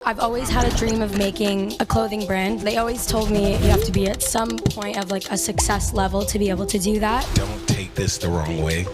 I've always had a dream of making a clothing brand. They always told me you have to be at some point of like a success level to be able to do that. Don't take this the wrong way.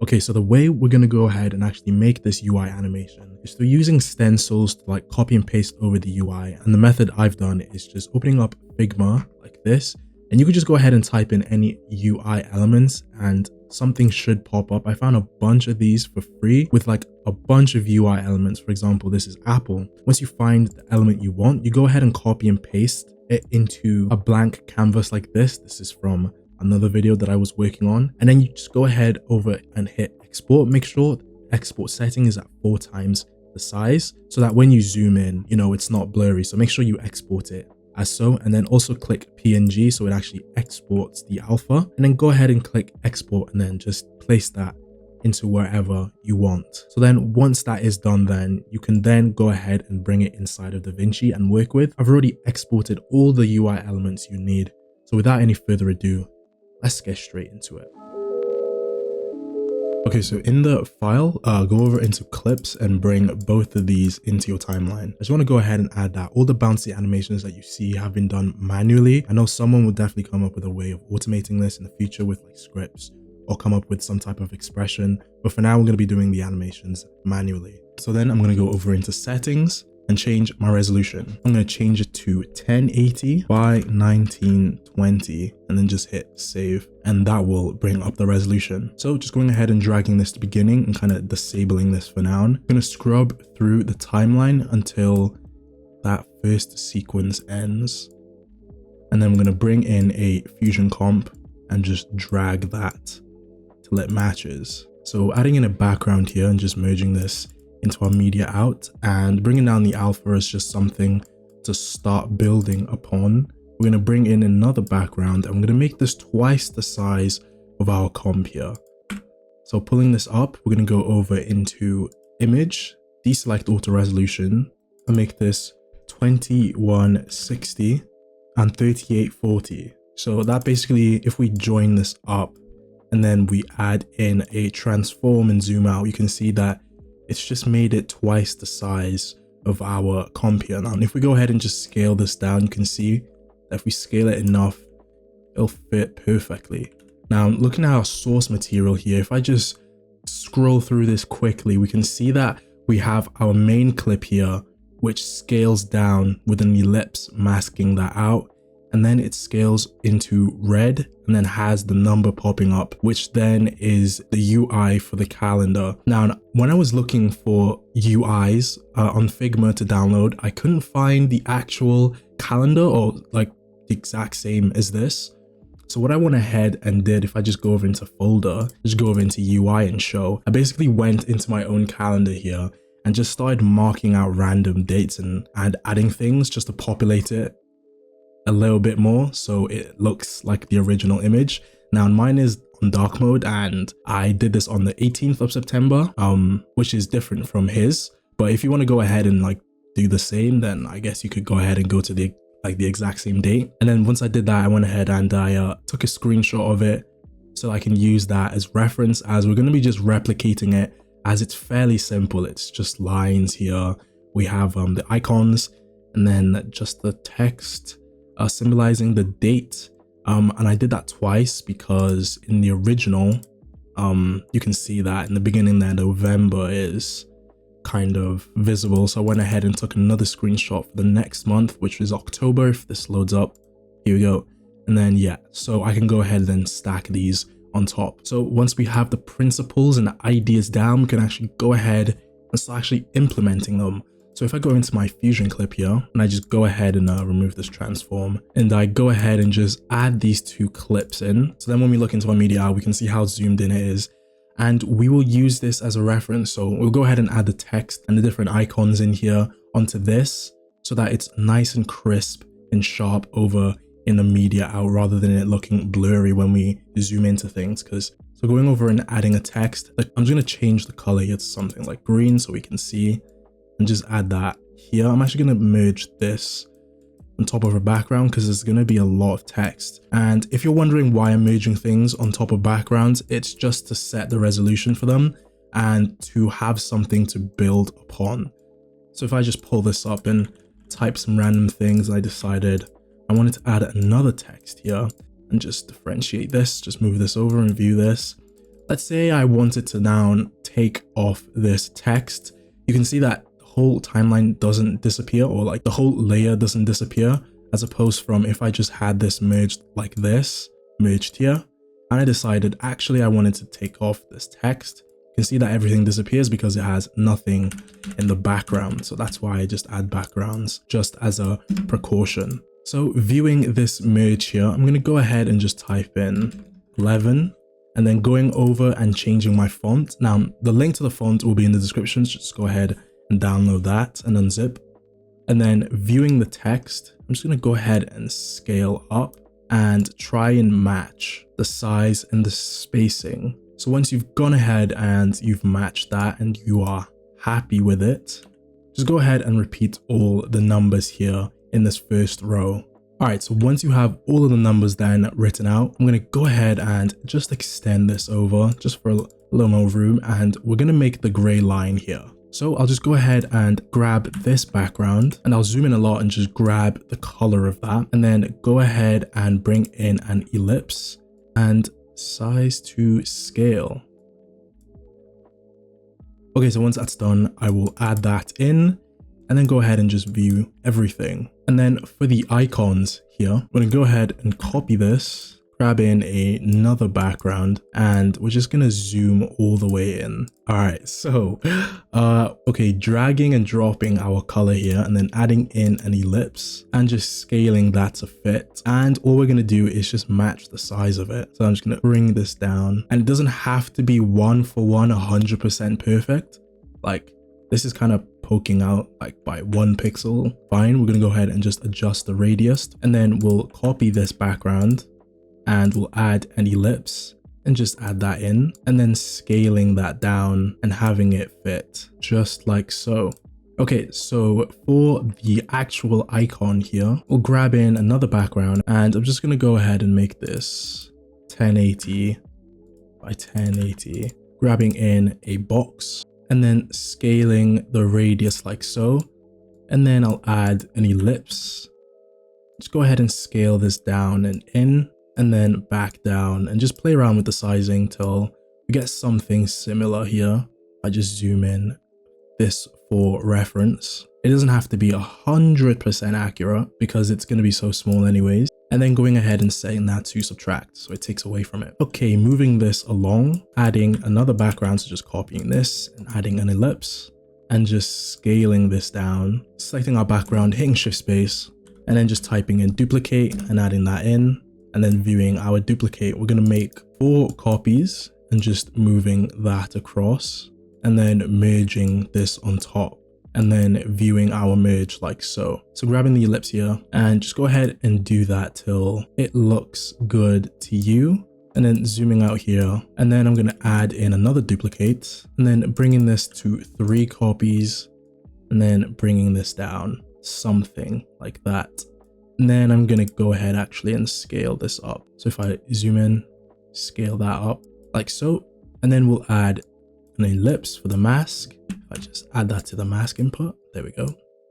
Okay, so the way we're going to go ahead and actually make this UI animation is through using stencils to like copy and paste over the UI. And the method I've done is just opening up Figma like this. And you could just go ahead and type in any UI elements and something should pop up. I found a bunch of these for free with like a bunch of UI elements. For example, this is Apple. Once you find the element you want, you go ahead and copy and paste it into a blank canvas like this. This is from another video that I was working on. And then you just go ahead over and hit export. Make sure the export setting is at 4 times the size so that when you zoom in, you know, it's not blurry. So make sure you export it as so, and then also click PNG so it actually exports the alpha, and then go ahead and click export and then just place that into wherever you want. So then once that is done, then you can then go ahead and bring it inside of DaVinci and work with. I've already exported all the UI elements you need. So without any further ado, let's get straight into it. Okay, so in the file, go over into clips and bring both of these into your timeline. I just want to go ahead and add that all the bouncy animations that you see have been done manually. I know someone will definitely come up with a way of automating this in the future with like scripts or come up with some type of expression. But for now, we're going to be doing the animations manually. So then I'm going to go over into settings and change my resolution. I'm going to change it to 1080 by 1920 and then just hit save, and that will bring up the resolution. So just going ahead and dragging this to beginning and kind of disabling this for now. I'm going to scrub through the timeline until that first sequence ends. And then we're going to bring in a fusion comp and just drag that till it matches. So adding in a background here and just merging this into our media out, and bringing down the alpha is just something to start building upon. We're going to bring in another background and we're going to make this twice the size of our comp here. So pulling this up, we're going to go over into image, deselect auto resolution, and make this 2160 and 3840. So that basically, if we join this up and then we add in a transform and zoom out, you can see that it's just made it twice the size of our comp here. Now, and if we go ahead and just scale this down, you can see that if we scale it enough, it'll fit perfectly. Now, looking at our source material here, if I just scroll through this quickly, we can see that we have our main clip here, which scales down with an ellipse masking that out. And then it scales into red and then has the number popping up, which then is the UI for the calendar. Now, when I was looking for UIs on Figma to download, I couldn't find the actual calendar or like the exact same as this. So what I went ahead and did, if I just go over into folder, just go over into UI and show, I basically went into my own calendar here and just started marking out random dates and adding things just to populate it a little bit more so it looks like the original image. Now mine is on dark mode and I did this on the 18th of September, which is different from his. But if you want to go ahead and like do the same, then I guess you could go ahead and go to the exact same date. And then once I did that, I went ahead and I took a screenshot of it so I can use that as reference, as we're going to be just replicating it, as it's fairly simple. It's just lines here. We have the icons and then just the text symbolizing the date, and I did that twice because in the original you can see that in the beginning there November is kind of visible. So I went ahead and took another screenshot for the next month, which is October. If this loads up, here we go. And then yeah, so I can go ahead and stack these on top. So once we have the principles and the ideas down, we can actually go ahead and start actually implementing them. So if I go into my fusion clip here and I just go ahead and remove this transform and I go ahead and just add these 2 clips in. So then when we look into our media, we can see how zoomed in it is. And we will use this as a reference. So we'll go ahead and add the text and the different icons in here onto this so that it's nice and crisp and sharp over in the media out rather than it looking blurry when we zoom into things. So going over and adding a text, like I'm just going to change the color here to something like green so we can see. And just add that here. I'm actually going to merge this on top of a background because there's going to be a lot of text. And if you're wondering why I'm merging things on top of backgrounds, it's just to set the resolution for them and to have something to build upon. So if I just pull this up and type some random things, I decided I wanted to add another text here and just differentiate this, just move this over and view this. Let's say I wanted to now take off this text. You can see that the whole timeline doesn't disappear, or like the whole layer doesn't disappear, as opposed from if I just had this merged like this, merged here. And I decided actually I wanted to take off this text. You can see that everything disappears because it has nothing in the background. So that's why I just add backgrounds just as a precaution. So viewing this merge here, I'm going to go ahead and just type in 11 and then going over and changing my font. Now the link to the font will be in the description. So just go ahead and download that and unzip. And then viewing the text, I'm just going to go ahead and scale up and try and match the size and the spacing. So once you've gone ahead and you've matched that and you are happy with it, just go ahead and repeat all the numbers here in this first row. All right, so once you have all of the numbers then written out, I'm going to go ahead and just extend this over just for a little more room, and we're going to make the gray line here. So I'll just go ahead and grab this background and I'll zoom in a lot and just grab the color of that, and then go ahead and bring in an ellipse and size to scale. Okay, so once that's done, I will add that in and then go ahead and just view everything. And then for the icons here, I'm going to go ahead and copy this, grab in another background, and we're just going to zoom all the way in. All right, so, okay, dragging and dropping our color here and then adding in an ellipse and just scaling that to fit. And all we're going to do is just match the size of it. So I'm just going to bring this down, and it doesn't have to be 1-for-1, 100% perfect. Like this is kind of poking out like by 1 pixel. Fine, we're going to go ahead and just adjust the radius, and then we'll copy this background and we'll add an ellipse and just add that in, and then scaling that down and having it fit just like so. Okay, so for the actual icon here, we'll grab in another background, and I'm just going to go ahead and make this 1080 by 1080, grabbing in a box and then scaling the radius like so. And then I'll add an ellipse. Just go ahead and scale this down and in, and then back down, and just play around with the sizing till we get something similar here. I just zoom in this for reference. It doesn't have to be 100% accurate because it's going to be so small anyways. And then going ahead and setting that to subtract, so it takes away from it. Okay, moving this along, adding another background, so just copying this and adding an ellipse and just scaling this down, selecting our background, hitting shift space, and then just typing in duplicate and adding that in. And then viewing our duplicate, we're going to make 4 copies and just moving that across, and then merging this on top, and then viewing our merge like so. So grabbing the ellipse here and just go ahead and do that till it looks good to you, and then zooming out here. And then I'm going to add in another duplicate and then bringing this to 3 copies and then bringing this down, something like that. And then I'm going to go ahead actually and scale this up. So if I zoom in, scale that up like so, and then we'll add an ellipse for the mask. If I just add that to the mask input, there we go.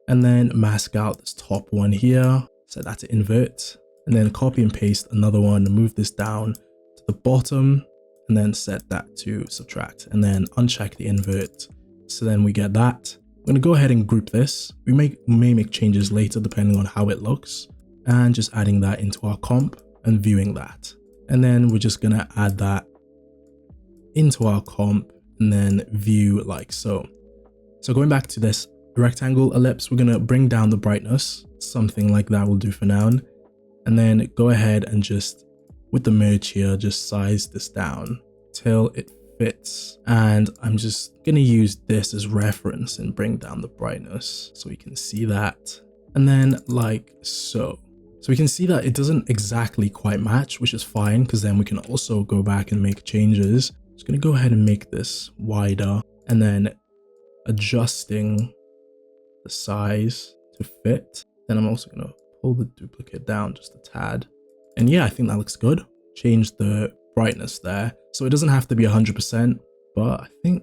And then mask out this top one here, set that to invert, and then copy and paste another one, move this down to the bottom, and then set that to subtract, and then uncheck the invert. So then we get that. I'm going to go ahead and group this. We may make changes later depending on how it looks, and just adding that into our comp and viewing that. And then we're just going to add that into our comp and then view like so. So going back to this rectangle ellipse, we're going to bring down the brightness, something like that will do for now. And then go ahead and just with the merge here, just size this down till it fits. And I'm just going to use this as reference and bring down the brightness so we can see that. And then like so. So we can see that it doesn't exactly quite match, which is fine, because then we can also go back and make changes. Just going to go ahead and make this wider and then adjusting the size to fit. Then I'm also going to pull the duplicate down just a tad. And yeah, I think that looks good. Change the brightness there. So it doesn't have to be 100%, but I think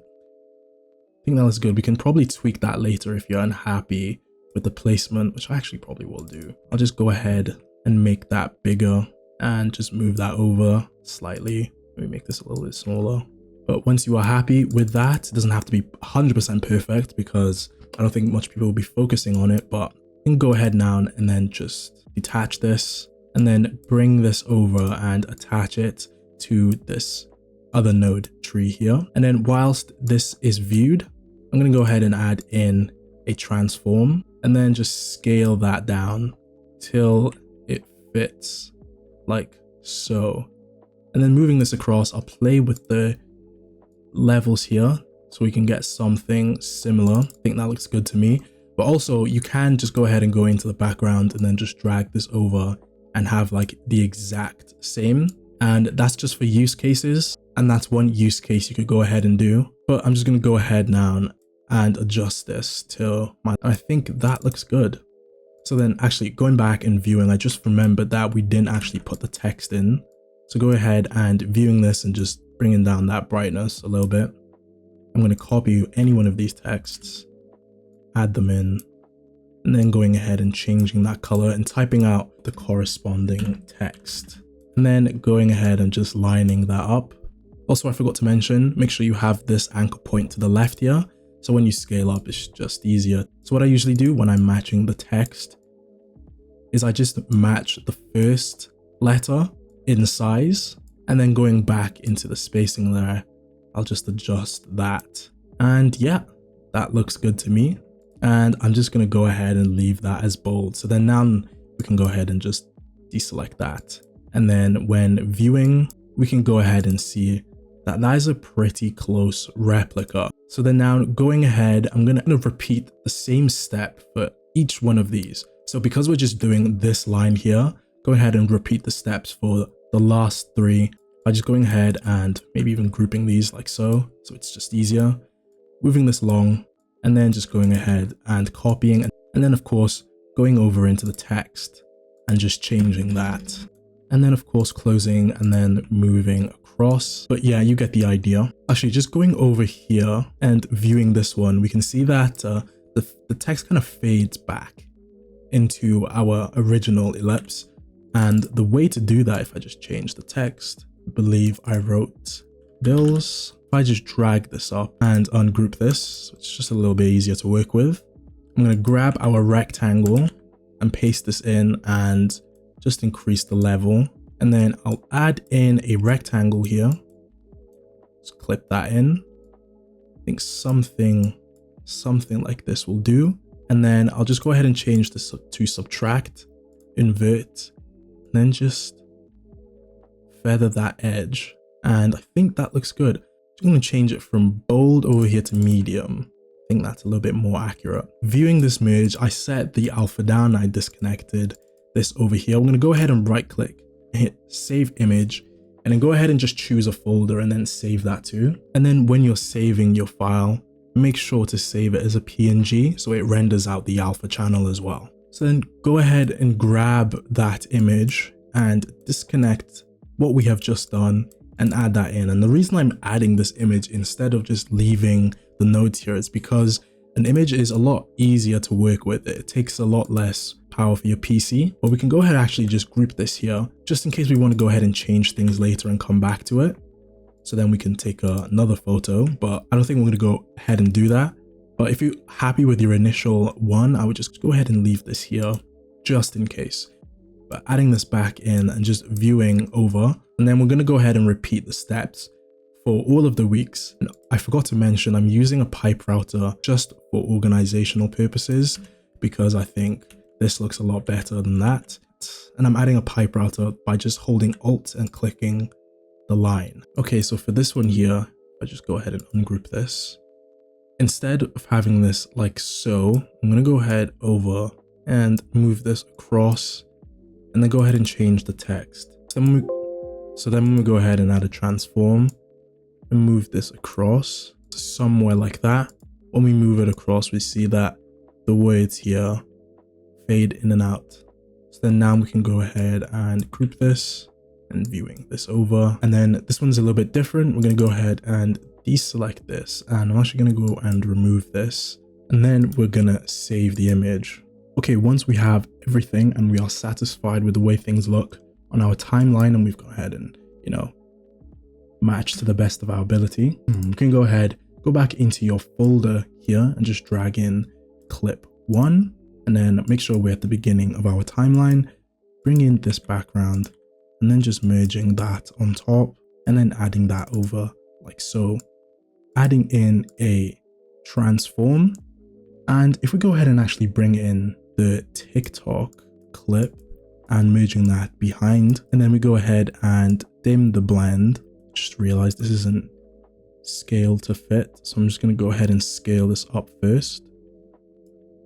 think that looks good. We can probably tweak that later if you're unhappy with the placement, which I actually probably will do. I'll just go ahead and make that bigger and just move that over slightly. Maybe make this a little bit smaller. But once you are happy with that, it doesn't have to be 100% perfect because I don't think much people will be focusing on it, but you can go ahead now and then just detach this and then bring this over and attach it to this other node tree here. And then whilst this is viewed, I'm going to go ahead and add in a transform and then just scale that down till it fits like so. And then moving this across, I'll play with the levels here so we can get something similar. I think that looks good to me. But also you can just go ahead and go into the background and then just drag this over and have like the exact same. And that's just for use cases. And that's one use case you could go ahead and do. But I'm just going to go ahead now and adjust this till I think that looks good. So then actually going back and viewing, I just remembered that we didn't actually put the text in. So go ahead and viewing this and just bringing down that brightness a little bit. I'm going to copy any one of these texts, add them in, and then going ahead and changing that color and typing out the corresponding text. And then going ahead and just lining that up. Also, I forgot to mention, make sure you have this anchor point to the left here. So when you scale up, it's just easier. So what I usually do when I'm matching the text is I just match the first letter in size, and then going back into the spacing there, I'll just adjust that. And yeah, that looks good to me. And I'm just going to go ahead and leave that as bold. So then now we can go ahead and just deselect that. And then when viewing, we can go ahead and see that that is a pretty close replica. So then now going ahead, I'm going to repeat the same step for each one of these. So because we're just doing this line here, go ahead and repeat the steps for the last three by just going ahead and maybe even grouping these like so. So it's just easier. Moving this along and then just going ahead and copying. And then of course, going over into the text and just changing that. And then of course closing and then moving across. But yeah, you get the idea. Actually, just going over here and viewing this one, we can see that the text kind of fades back into our original ellipse. And the way to do that, if I just change the text, I believe I wrote bills. If I just drag this up and ungroup this, it's just a little bit easier to work with. I'm going to grab our rectangle and paste this in and just increase the level. And then I'll add in a rectangle here. Just clip that in. I think something like this will do. And then I'll just go ahead and change this to subtract, invert, and then just feather that edge. And I think that looks good. I'm going to change it from bold over here to medium. I think that's a little bit more accurate. Viewing this merge, I set the alpha down. I disconnected this over here. I'm going to go ahead and right click, hit save image, and then go ahead and just choose a folder and then save that too. And then when you're saving your file, make sure to save it as a PNG so it renders out the alpha channel as well. So then go ahead and grab that image and disconnect what we have just done and add that in. And the reason I'm adding this image instead of just leaving the nodes here is because an image is a lot easier to work with. It takes a lot less power for your PC, but we can go ahead and actually just group this here just in case we want to go ahead and change things later and come back to it. So then we can take another photo, but I don't think we're going to go ahead and do that. But if you're happy with your initial one, I would just go ahead and leave this here just in case. But adding this back in and just viewing over, and then we're going to go ahead and repeat the steps for all of the weeks. And I forgot to mention, I'm using a pipe router just for organizational purposes because I think this looks a lot better than that. And I'm adding a pipe router by just holding Alt and clicking the line. Okay, so for this one here, I just go ahead and ungroup this. Instead of having this like so, I'm going to go ahead over and move this across and then go ahead and change the text. So then when we go ahead and add a transform and move this across somewhere like that, when we move it across, we see that the words here fade in and out. So then now we can go ahead and group this and viewing this over. And then this one's a little bit different. We're going to go ahead and deselect this, and I'm actually going to go and remove this, and then we're going to save the image. Okay, once we have everything and we are satisfied with the way things look on our timeline, and we've gone ahead and, you know, matched to the best of our ability, you can go ahead, go back into your folder here and just drag in clip 1, and then make sure we're at the beginning of our timeline, bring in this background, and then just merging that on top, and then adding that over like so, adding in a transform. And if we go ahead and actually bring in the TikTok clip and merging that behind, and then we go ahead and dim the blend, just realize this isn't scaled to fit, so I'm just going to go ahead and scale this up first.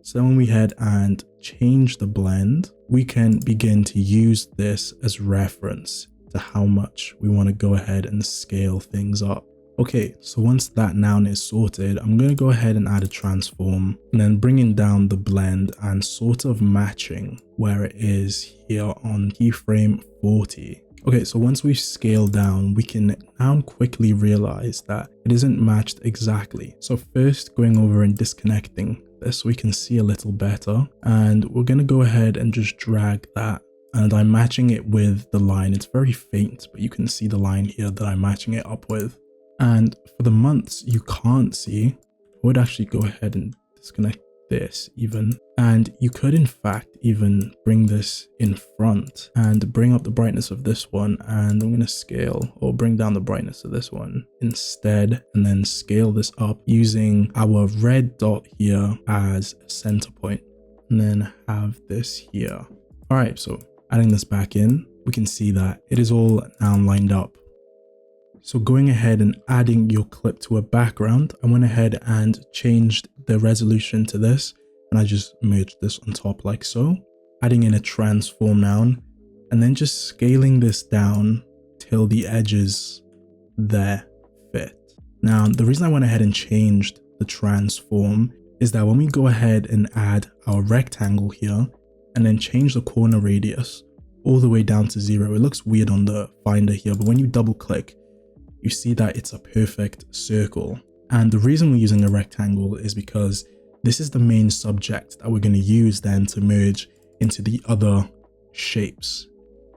So then when we head and change the blend, we can begin to use this as reference to how much we want to go ahead and scale things up. Okay, so once that noun is sorted, I'm going to go ahead and add a transform, and then bringing down the blend and sort of matching where it is here on keyframe 40. Okay, so once we've scaled down, we can now quickly realize that it isn't matched exactly. So first, going over and disconnecting this so we can see a little better, and we're going to go ahead and just drag that, and I'm matching it with the line. It's very faint, but you can see the line here that I'm matching it up with. And for the months you can't see, I would actually go ahead and disconnect this even, and you could in fact even bring this in front and bring up the brightness of this one, and I'm going to scale or bring down the brightness of this one instead, and then scale this up using our red dot here as a center point, and then have this here. All right, so adding this back in, we can see that it is all now lined up. So going ahead and adding your clip to a background, I went ahead and changed the resolution to this, and I just merged this on top like so, adding in a transform noun, and then just scaling this down till the edges there fit. Now, the reason I went ahead and changed the transform is that when we go ahead and add our rectangle here, and then change the corner radius all the way down to 0, it looks weird on the finder here, but when you double click, you see that it's a perfect circle. And the reason we're using a rectangle is because this is the main subject that we're going to use then to merge into the other shapes,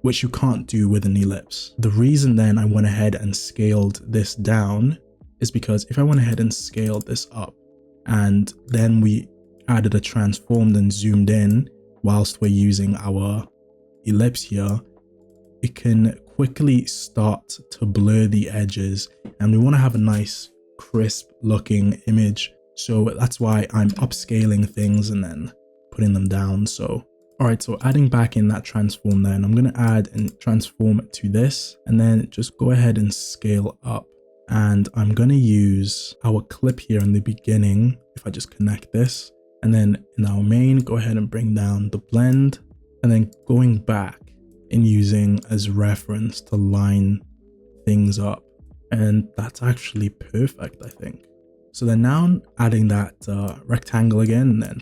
which you can't do with an ellipse. The reason then I went ahead and scaled this down is because if I went ahead and scaled this up, and then we added a transformed and zoomed in whilst we're using our ellipse here, it can quickly start to blur the edges, and we want to have a nice crisp looking image. So that's why I'm upscaling things and then putting them down. So all right, so adding back in that transform, then I'm going to add and transform to this, and then just go ahead and scale up. And I'm going to use our clip here in the beginning. If I just connect this, and then in our main, go ahead and bring down the blend, and then going back and using as reference to line things up. And that's actually perfect, I think. So then now adding that rectangle again, and then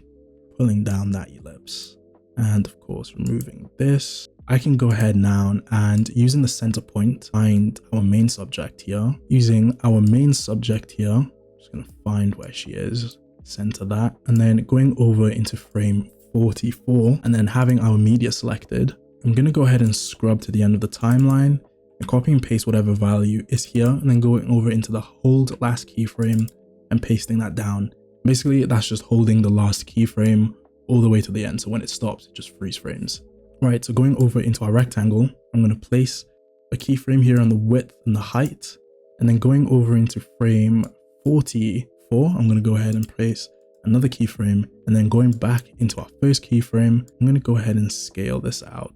pulling down that ellipse, and of course removing this, I can go ahead now and using the center point, find our main subject here. Using our main subject here, I'm just going to find where she is, center that, and then going over into frame 44, and then having our media selected, I'm going to go ahead and scrub to the end of the timeline and copy and paste whatever value is here, and then going over into the hold last keyframe and pasting that down. Basically, that's just holding the last keyframe all the way to the end. So when it stops, it just freeze frames. Right, so going over into our rectangle, I'm going to place a keyframe here on the width and the height, and then going over into frame 44, I'm going to go ahead and place another keyframe, and then going back into our first keyframe, I'm going to go ahead and scale this out.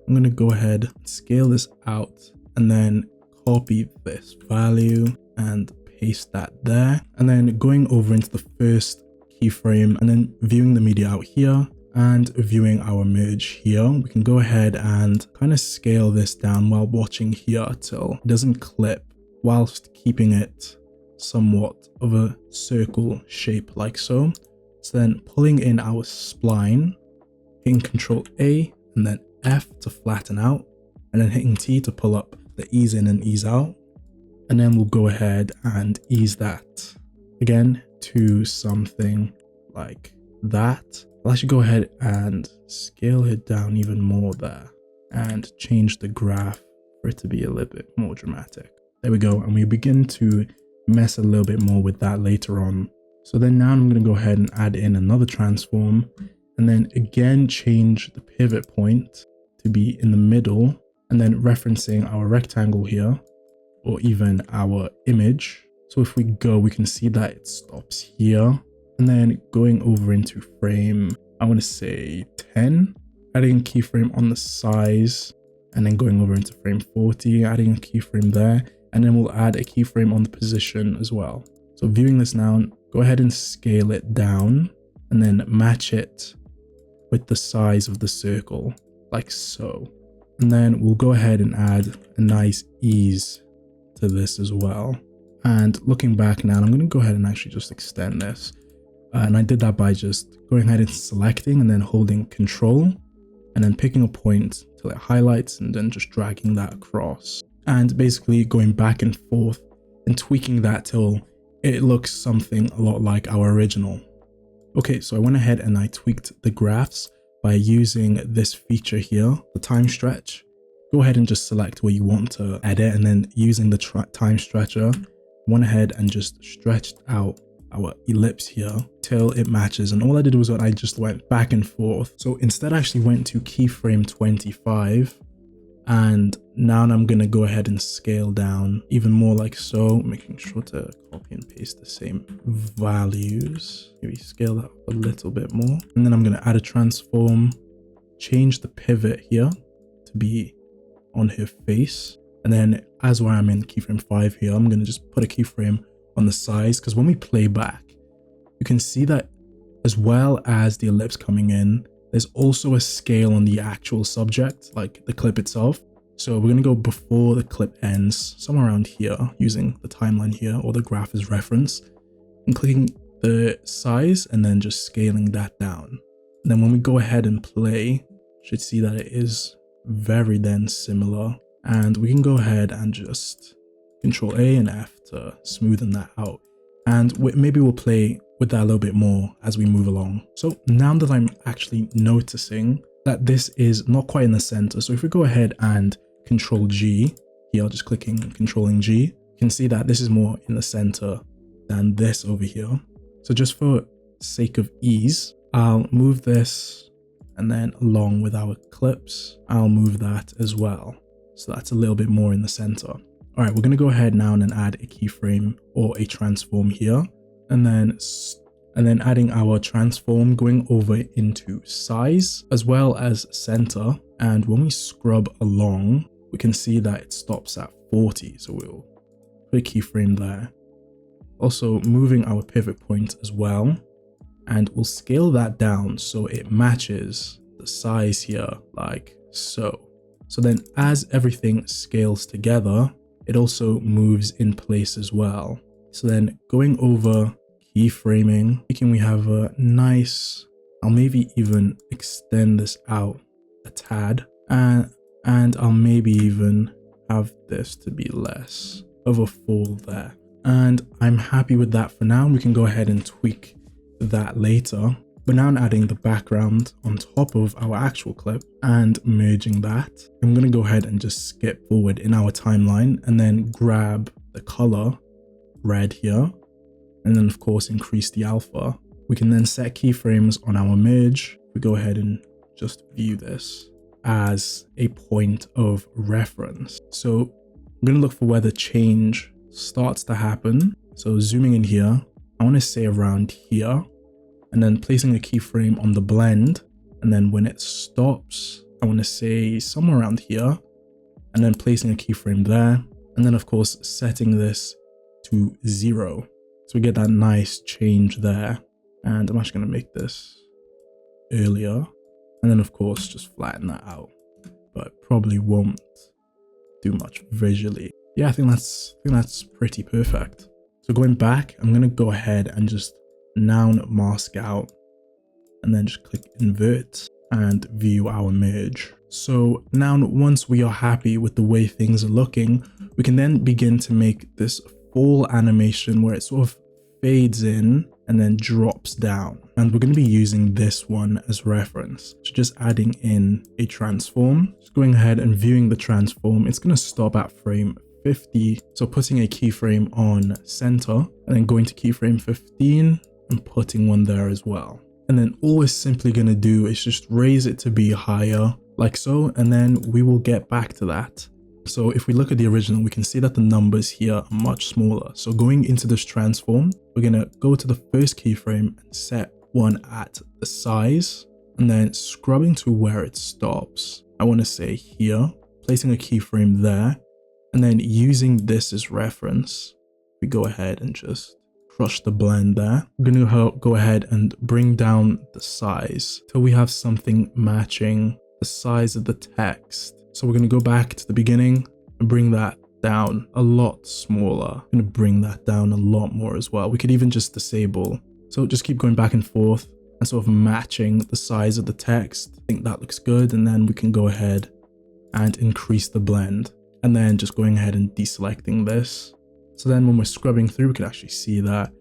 I'm going to go ahead and scale this out, and then copy this value and paste that there, and then going over into the first keyframe, and then viewing the media out here and viewing our merge here, we can go ahead and kind of scale this down while watching here till it doesn't clip, whilst keeping it somewhat of a circle shape like so. So then pulling in our spline, hitting Ctrl A and then F to flatten out, and then hitting T to pull up the ease in and ease out. And then we'll go ahead and ease that again to something like that. I'll actually go ahead and scale it down even more there and change the graph for it to be a little bit more dramatic. There we go. And we begin to mess a little bit more with that later on. So then now I'm going to go ahead and add in another transform and then again change the pivot point to be in the middle and then referencing our rectangle here or even our image. So if we go, we can see that it stops here. And then going over into frame, I want to say 10, adding a keyframe on the size, and then going over into frame 40, adding a keyframe there, and then we'll add a keyframe on the position as well. So viewing this now, go ahead and scale it down and then match it with the size of the circle, like so. And then we'll go ahead and add a nice ease to this as well. And looking back now, I'm going to go ahead and actually just extend this. And I did that by just going ahead and selecting and then holding Control and then picking a point till it highlights and then just dragging that across. And basically going back and forth and tweaking that till it looks something a lot like our original. Okay, so I went ahead and I tweaked the graphs by using this feature here, the time stretch. Go ahead and just select where you want to edit, and then using the time stretcher, went ahead and just stretched out our ellipse here till it matches. And all I did was I just went back and forth. So instead I actually went to keyframe 25, and now I'm going to go ahead and scale down even more like so, making sure to copy and paste the same values. Maybe scale that up a little bit more. And then I'm going to add a transform, change the pivot here to be on her face. And then as where I'm in keyframe 5 here, I'm going to just put a keyframe on the size, because when we play back, you can see that as well as the ellipse coming in, there's also a scale on the actual subject, like the clip itself. So we're going to go before the clip ends, somewhere around here, using the timeline here or the graph as reference, and clicking the size and then just scaling that down. And then when we go ahead and play, you should see that it is very then similar. And we can go ahead and just Control A and F to smoothen that out. And maybe we'll play with that a little bit more as we move along. So now that I'm actually noticing that this is not quite in the center. So if we go ahead and Control G here, just clicking and controlling G, you can see that this is more in the center than this over here. So just for sake of ease, I'll move this, and then along with our clips, I'll move that as well. So that's a little bit more in the center. All right, we're going to go ahead now and add a keyframe or a transform here, and then adding our transform, going over into size as well as center. And when we scrub along, we can see that it stops at 40. So we'll put a keyframe there. Also moving our pivot point as well, and we'll scale that down so it matches the size here like so. So then as everything scales together, it also moves in place as well. So then going over keyframing, thinking we have a nice, I'll maybe even extend this out a tad, and I'll maybe even have this to be less of a fall there. And I'm happy with that for now. We can go ahead and tweak that later. But now I'm adding the background on top of our actual clip and merging that. I'm going to go ahead and just skip forward in our timeline and then grab the color red here. And then of course, increase the alpha. We can then set keyframes on our merge. We go ahead and just view this as a point of reference. So I'm going to look for where the change starts to happen. So zooming in here, I want to say around here, and then placing a keyframe on the blend. And then when it stops, I want to say somewhere around here, and then placing a keyframe there. And then of course, setting this to 0. So we get that nice change there. And I'm actually going to make this earlier. And then of course, just flatten that out, but probably won't do much visually. Yeah, I think that's pretty perfect. So going back, I'm going to go ahead and just now mask out and then just click invert. and view our merge. So now once we are happy with the way things are looking, we can then begin to make this fall animation where it sort of fades in and then drops down. And we're going to be using this one as reference. So just adding in a transform, just going ahead and viewing the transform. It's going to stop at frame 50. So putting a keyframe on center and then going to keyframe 15 and putting one there as well. And then all we're simply going to do is just raise it to be higher like so, and then we will get back to that. So if we look at the original, we can see that the numbers here are much smaller. So going into this transform, we're going to go to the first keyframe and set one at the size, and then scrubbing to where it stops. I want to say here, placing a keyframe there, and then using this as reference, we go ahead and just crush the blend there. We're going to go ahead and bring down the size till we have something matching the size of the text. So we're going to go back to the beginning and bring that down a lot smaller. I'm going to bring that down a lot more as well. We could even just disable. So just keep going back and forth and sort of matching the size of the text. I think that looks good. And then we can go ahead and increase the blend. And then just going ahead and deselecting this. So then when we're scrubbing through, we can actually see that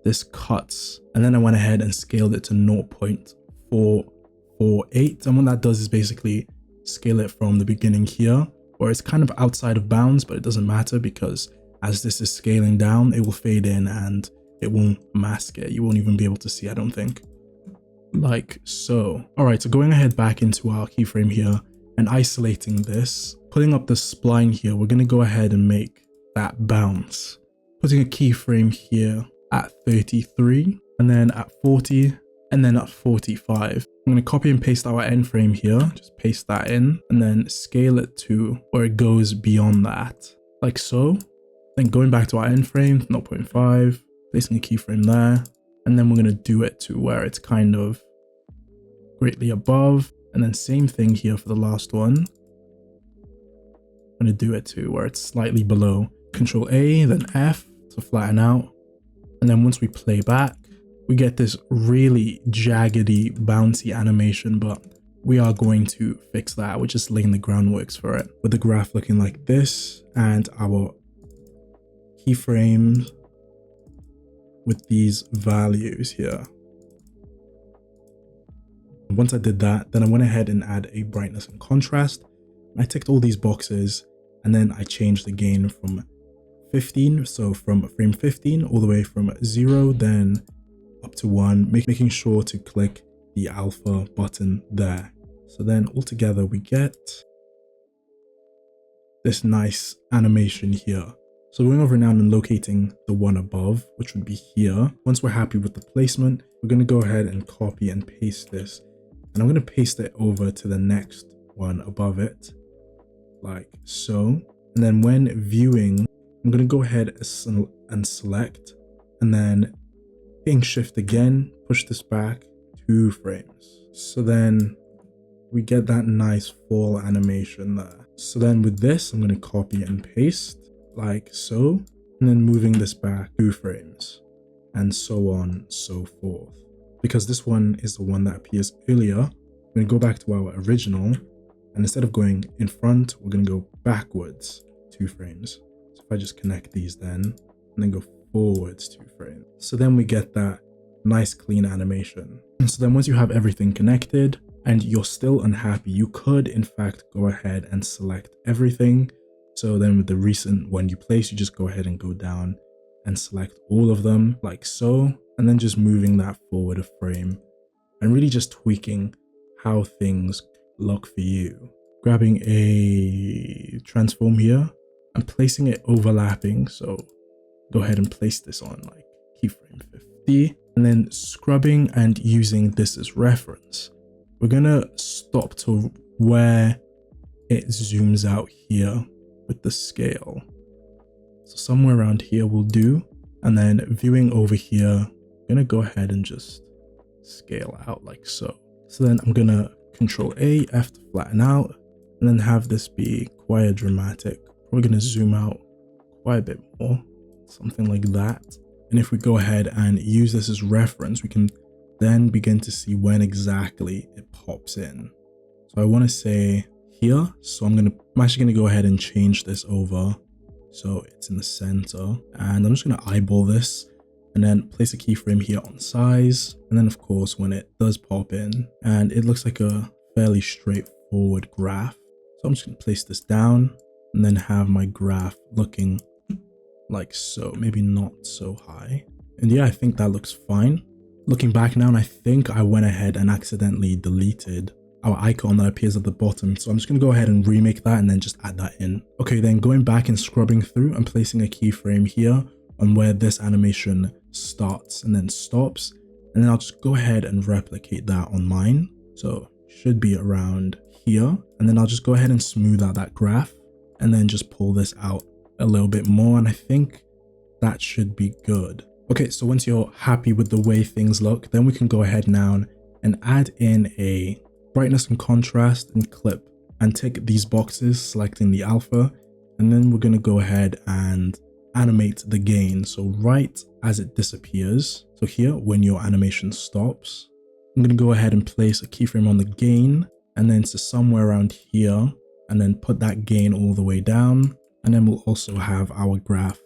this cuts. And then I went ahead and scaled it to 0.448. And what that does is basically scale it from the beginning here, where it's kind of outside of bounds, but it doesn't matter because as this is scaling down, it will fade in and it won't mask it. You won't even be able to see, I don't think. Like so. All right, so going ahead back into our keyframe here and isolating this, putting up the spline here, we're going to go ahead and make that bounce. Putting a keyframe here at 33 and then at 40 and then at 45. I'm going to copy and paste our end frame here, just paste that in and then scale it to where it goes beyond that, like so. Then going back to our end frame, 0.5, placing a keyframe there, and then we're going to do it to where it's kind of greatly above, and then same thing here for the last one. I'm going to do it to where it's slightly below. Control A, then F to flatten out, and then once we play back, we get this really jaggedy, bouncy animation, but we are going to fix that. We're just laying the groundworks for it. With the graph looking like this and our keyframes with these values here. Once I did that, then I went ahead and add a brightness and contrast. I ticked all these boxes and then I changed the gain from 15. So from frame 15 all the way from 0, then up to 1, making sure to click the alpha button there. So then altogether we get this nice animation here. So going over now and locating the one above, which would be here. Once we're happy with the placement, we're going to go ahead and copy and paste this. And I'm going to paste it over to the next one above it, like so. And then when viewing, I'm going to go ahead and select, and then hitting shift again, push this back 2 frames. So then we get that nice fall animation there. So then with this, I'm going to copy and paste like so, and then moving this back 2 frames and so on, so forth. Because this one is the one that appears earlier, we're going to go back to our original, and instead of going in front, we're going to go backwards 2 frames. So if I just connect these then, and then go forwards 2 frames. So then we get that nice clean animation. And so then once you have everything connected and you're still unhappy, you could in fact go ahead and select everything. So then with the recent one you place, you just go ahead and go down and select all of them like so, and then just moving that forward a frame and really just tweaking how things look for you. Grabbing a transform here and placing it overlapping. So go ahead and place this on like keyframe 50, and then scrubbing and using this as reference. We're gonna stop to where it zooms out here with the scale. So somewhere around here will do. And then viewing over here, I'm gonna go ahead and just scale out like so. So then I'm gonna Control A, F to flatten out, and then have this be quite dramatic. We're gonna zoom out quite a bit more, something like that. And if we go ahead and use this as reference, we can then begin to see when exactly it pops in. So I want to say here. So I'm actually going to go ahead and change this over so it's in the center. And I'm just going to eyeball this and then place a keyframe here on size. And then of course, when it does pop in, and it looks like a fairly straightforward graph. So I'm just going to place this down and then have my graph looking like so, maybe not so high. And yeah, I think that looks fine. Looking back now, and I think I went ahead and accidentally deleted our icon that appears at the bottom. So I'm just going to go ahead and remake that and then just add that in. Okay, then going back and scrubbing through and placing a keyframe here on where this animation starts and then stops. And then I'll just go ahead and replicate that on mine. So should be around here. And then I'll just go ahead and smooth out that graph and then just pull this out a little bit more. And I think that should be good. Okay, so once you're happy with the way things look, then we can go ahead now and add in a brightness and contrast and clip and tick these boxes, selecting the alpha. And then we're going to go ahead and animate the gain. So right as it disappears. So here, when your animation stops, I'm going to go ahead and place a keyframe on the gain and then to somewhere around here and then put that gain all the way down. And then we'll also have our graph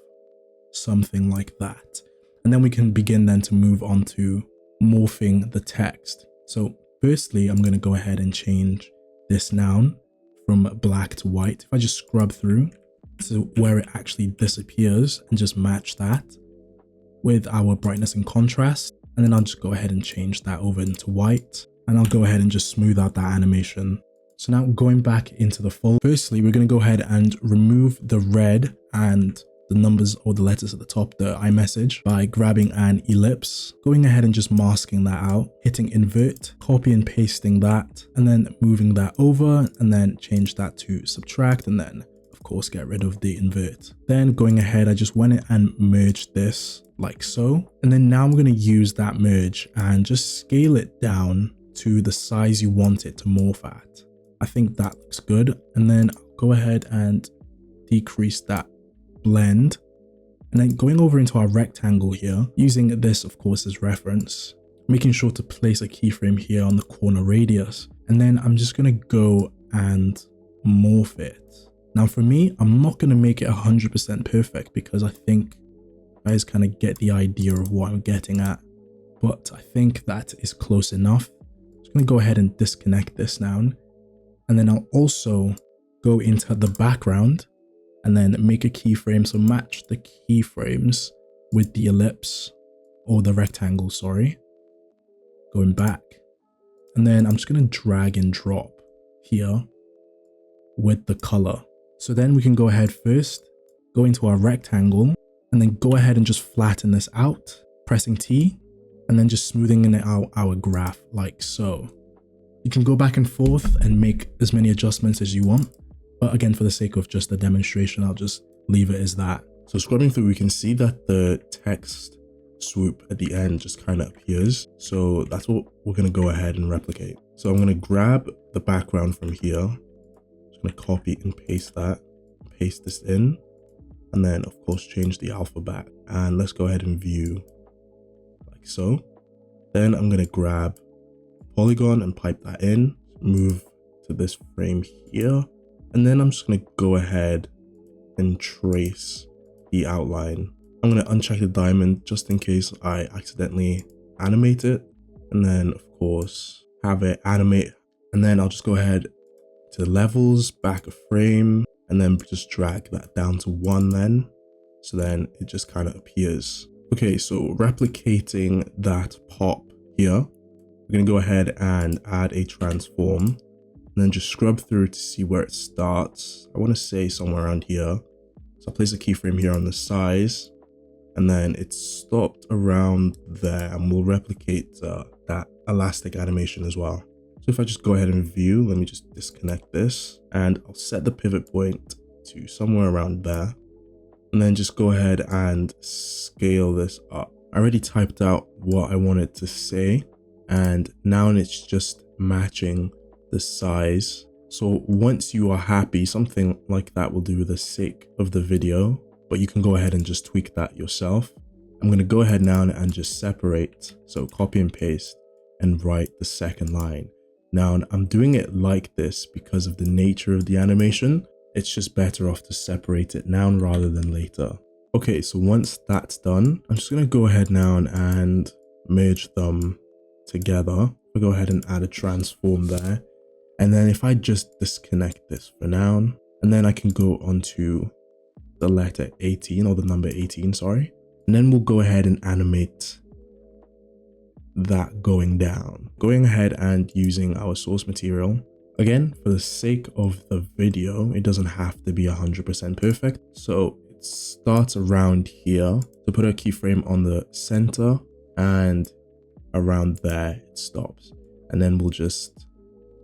something like that. And then we can begin then to move on to morphing the text. So firstly, I'm going to go ahead and change this noun from black to white. If I just scrub through to where it actually disappears and just match that with our brightness and contrast. And then I'll just go ahead and change that over into white. And I'll go ahead and just smooth out that animation. So now going back into the folder, firstly, we're going to go ahead and remove the red and the numbers or the letters at the top, the iMessage, by grabbing an ellipse, going ahead and just masking that out, hitting invert, copy and pasting that, and then moving that over and then change that to subtract, and then of course get rid of the invert. Then going ahead, I just went and merged this like so. And then now I'm going to use that merge and just scale it down to the size you want it to morph at. I think that looks good. And then I'll go ahead and decrease that blend. And then going over into our rectangle here, using this of course as reference, making sure to place a keyframe here on the corner radius. And then I'm just going to go and morph it. Now for me, I'm not going to make it 100% perfect because I think you guys kind of get the idea of what I'm getting at. But I think that is close enough. I'm just going to go ahead and disconnect this now. And then I'll also go into the background and then make a keyframe. So match the keyframes with the ellipse or the rectangle, sorry, going back. And then I'm just going to drag and drop here with the color. So then we can go ahead first, go into our rectangle and then go ahead and just flatten this out, pressing T, and then just smoothing it out our graph like so. You can go back and forth and make as many adjustments as you want. But again, for the sake of just the demonstration, I'll just leave it as that. So scrubbing through, we can see that the text swoop at the end just kind of appears. So that's what we're going to go ahead and replicate. So I'm going to grab the background from here. Just going to copy and paste that, paste this in, and then of course change the alpha back. And let's go ahead and view like so. Then I'm going to grab polygon and pipe that in, move to this frame here. And then I'm just going to go ahead and trace the outline. I'm going to uncheck the diamond just in case I accidentally animate it. And then of course have it animate. And then I'll just go ahead to levels, back a frame, and then just drag that down to 1 then. So then it just kind of appears. Okay, so replicating that pop here, we're going to go ahead and add a transform and then just scrub through to see where it starts. I want to say somewhere around here. So I'll place a keyframe here on the size and then it stopped around there, and we'll replicate that elastic animation as well. So if I just go ahead and view, let me just disconnect this and I'll set the pivot point to somewhere around there and then just go ahead and scale this up. I already typed out what I wanted to say and now it's just matching the size. So once you are happy, something like that will do the sake of the video, but you can go ahead and just tweak that yourself. I'm going to go ahead now and just separate. So copy and paste and write the second line. Now, I'm doing it like this because of the nature of the animation. It's just better off to separate it now rather than later. Okay, so once that's done, I'm just going to go ahead now and merge them together. I'll go ahead and add a transform there. And then if I just disconnect this for now, and then I can go onto the letter 18 or the number 18, sorry. And then we'll go ahead and animate that going down. Going ahead and using our source material. Again, for the sake of the video, it doesn't have to be 100% perfect. So it starts around here. To put a keyframe on the center, and around there it stops. And then we'll just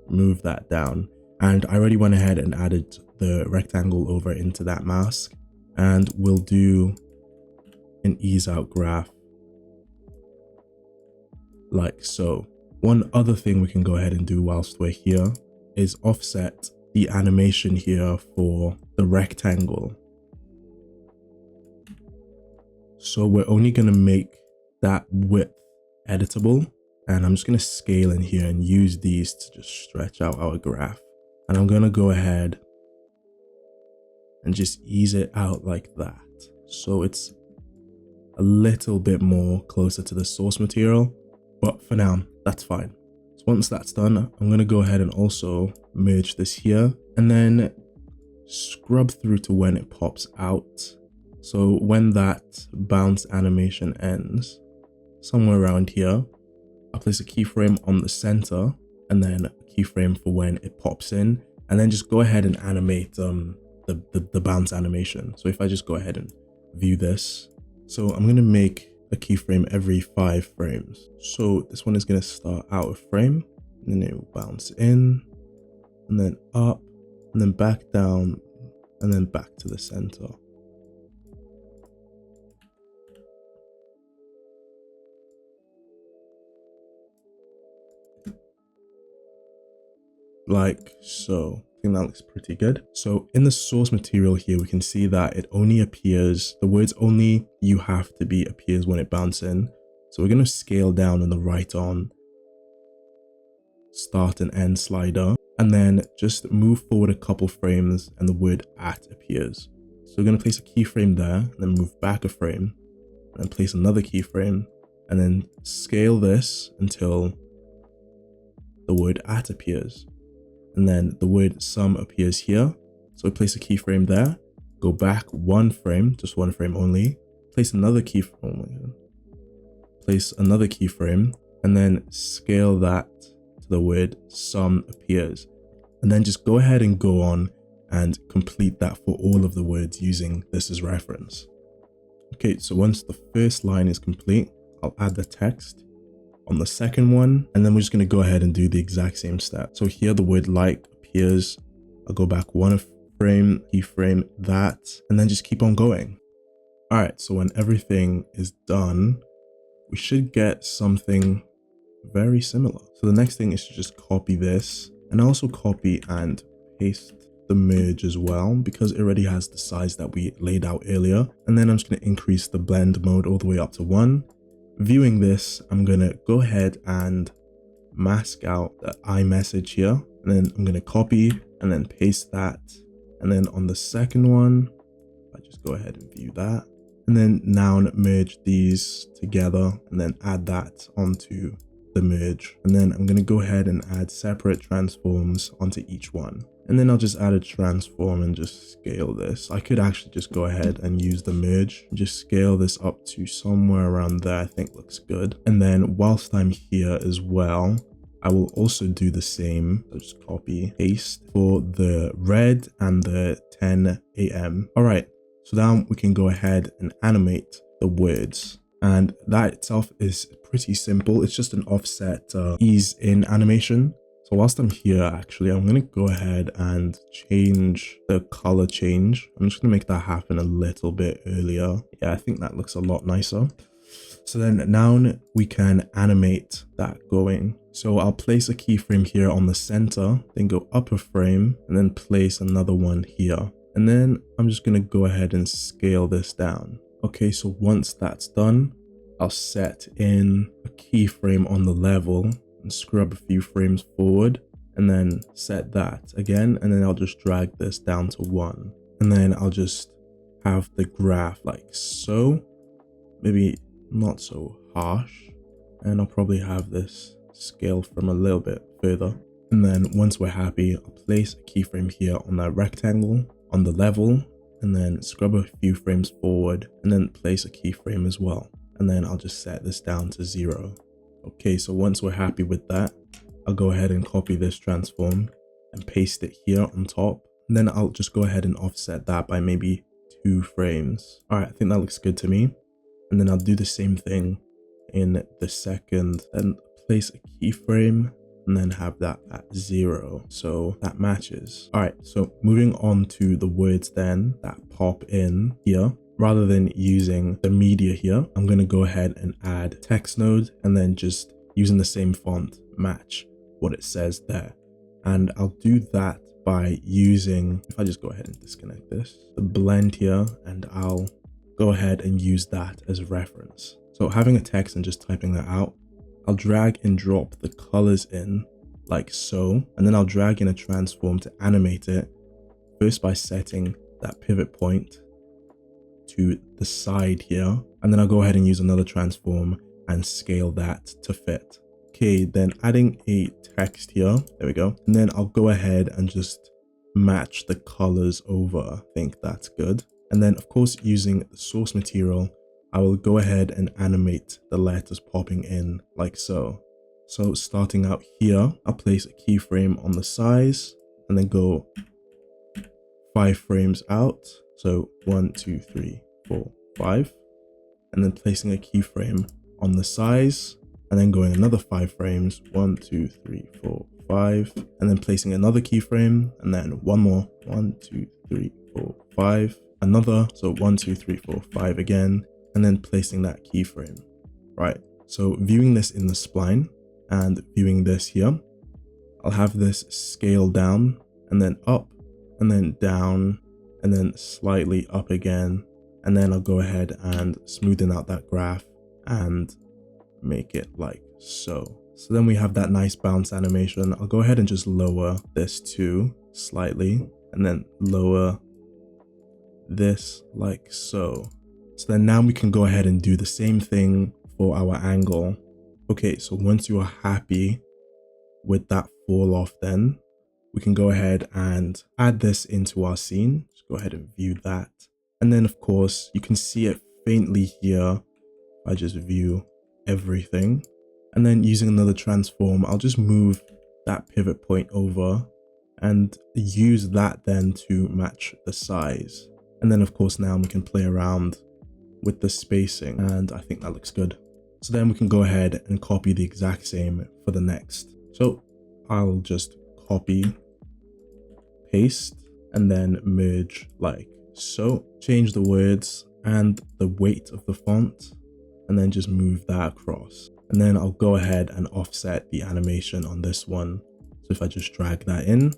move that down. And I already went ahead and added the rectangle over into that mask. And we'll do an ease out graph like so. One other thing we can go ahead and do whilst we're here is offset the animation here for the rectangle. So we're only going to make that width editable, and I'm just going to scale in here and use these to just stretch out our graph. And I'm going to go ahead and just ease it out like that. So it's a little bit more closer to the source material, but for now, that's fine. So once that's done, I'm going to go ahead and also merge this here and then scrub through to when it pops out. So when that bounce animation ends, somewhere around here, I'll place a keyframe on the center and then a keyframe for when it pops in, and then just go ahead and animate the bounce animation. So if I just go ahead and view this, so I'm going to make a keyframe every 5 frames. So this one is going to start out of frame, and then it will bounce in, and then up, and then back down, and then back to the center. Like so. I think that looks pretty good. So in the source material here, we can see that it only appears, the words only you have to be appears when it bounces in. So we're going to scale down on the right on start and end slider, and then just move forward a couple frames and the word at appears. So we're going to place a keyframe there, and then move back a frame, and then place another keyframe, and then scale this until the word at appears. And then the word sum appears here. So place a keyframe there, go back 1 frame, just 1 frame only, place another keyframe, and then scale that to the word sum appears. And then just go ahead and go on and complete that for all of the words using this as reference. Okay, so once the first line is complete, I'll add the text on the second one, and then we're just going to go ahead and do the exact same step. So here the word like appears, I'll go back 1 frame, keyframe that, and then just keep on going. All right, so when everything is done, we should get something very similar. So the next thing is to just copy this, and also copy and paste the merge as well, because it already has the size that we laid out earlier. And then I'm just going to increase the blend mode all the way up to 1. Viewing this, I'm going to go ahead and mask out the iMessage here, and then I'm going to copy and then paste that. And then on the second one, I just go ahead and view that, and then now merge these together and then add that onto the merge. And then I'm going to go ahead and add separate transforms onto each one. And then I'll just add a transform and just scale this. I could actually just go ahead and use the merge and just scale this up to somewhere around there. I think looks good. And then whilst I'm here as well, I will also do the same. I'll just copy, paste for the red and the 10 a.m. All right, so now we can go ahead and animate the words. And that itself is pretty simple. It's just an offset ease in animation. So whilst I'm here, actually, I'm going to go ahead and change the color change. I'm just going to make that happen a little bit earlier. Yeah, I think that looks a lot nicer. So then now we can animate that going. So I'll place a keyframe here on the center, then go up a frame, and then place another one here. And then I'm just going to go ahead and scale this down. Okay, so once that's done, I'll set in a keyframe on the level, and scrub a few frames forward and then set that again. And then I'll just drag this down to 1. And then I'll just have the graph like so, maybe not so harsh. And I'll probably have this scale from a little bit further. And then once we're happy, I'll place a keyframe here on that rectangle on the level, and then scrub a few frames forward and then place a keyframe as well. And then I'll just set this down to 0. Okay, so once we're happy with that, I'll go ahead and copy this transform and paste it here on top. And then I'll just go ahead and offset that by maybe 2 frames. All right, I think that looks good to me. And then I'll do the same thing in the second, then place a keyframe and then have that at 0, so that matches. All right, so moving on to the words then that pop in here. Rather than using the media here, I'm going to go ahead and add text node and then just using the same font match what it says there. And I'll do that by using, if I just go ahead and disconnect this, the blend here, and I'll go ahead and use that as a reference. So having a text and just typing that out, I'll drag and drop the colors in like so, and then I'll drag in a transform to animate it, first by setting that pivot point to the side here, and then I'll go ahead and use another transform and scale that to fit. Okay, then adding a text here, there we go, and then I'll go ahead and just match the colors over. I think that's good. And then of course, using the source material, I will go ahead and animate the letters popping in like so. So starting out here, I'll place a keyframe on the size and then go 5 frames out. So 1, 2, 3, 4, 5. And then placing a keyframe on the size and then going another 5 frames, 1, 2, 3, 4, 5. And then placing another keyframe and then one more, 1, 2, 3, 4, 5. Another, so 1, 2, 3, 4, 5 again. And then placing that keyframe, right? So viewing this in the spline and viewing this here, I'll have this scale down and then up and then down and then slightly up again. And then I'll go ahead and smoothen out that graph and make it like so. So then we have that nice bounce animation. I'll go ahead and just lower this too slightly and then lower this like so. So then now we can go ahead and do the same thing for our angle. Okay, so once you are happy with that fall off, then we can go ahead and add this into our scene. Just go ahead and view that. And then of course, you can see it faintly here. I just view everything. And then using another transform, I'll just move that pivot point over and use that then to match the size. And then of course, now we can play around with the spacing, and I think that looks good. So then we can go ahead and copy the exact same for the next. So I'll just copy, paste, and then merge like so. Change the words and the weight of the font, and then just move that across. And then I'll go ahead and offset the animation on this one. So if I just drag that in,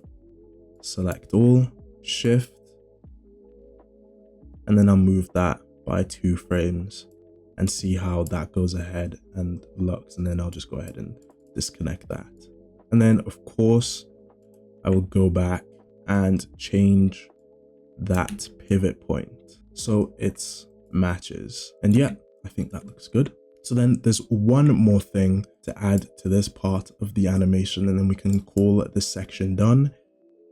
select all, shift, and then I'll move that by 2 frames and see how that goes ahead and looks. And then I'll just go ahead and disconnect that. And then of course, I will go back and change that pivot point so it matches. And yeah, I think that looks good. So then there's one more thing to add to this part of the animation, and then we can call this section done,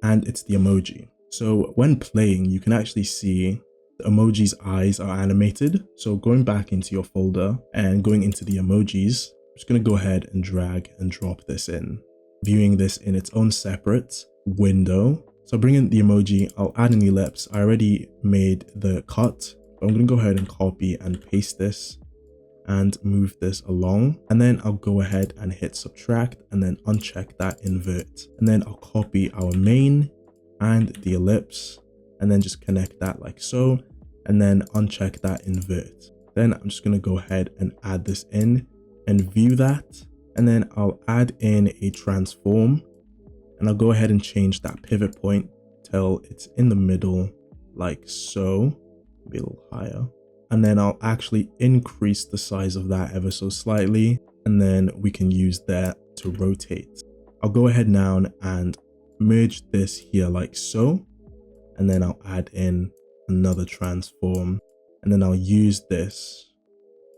and it's the emoji. So when playing, you can actually see the emoji's eyes are animated. So going back into your folder and going into the emojis, I'm just going to go ahead and drag and drop this in, viewing this in its own separate window. So bring in the emoji, I'll add an ellipse. I already made the cut, but I'm going to go ahead and copy and paste this and move this along. And then I'll go ahead and hit subtract and then uncheck that invert. And then I'll copy our main and the ellipse and then just connect that like so, and then uncheck that invert. Then I'm just going to go ahead and add this in and view that. And then I'll add in a transform, and I'll go ahead and change that pivot point till it's in the middle like so, maybe a little higher. And then I'll actually increase the size of that ever so slightly. And then we can use that to rotate. I'll go ahead now and merge this here like so, and then I'll add in another transform, and then I'll use this,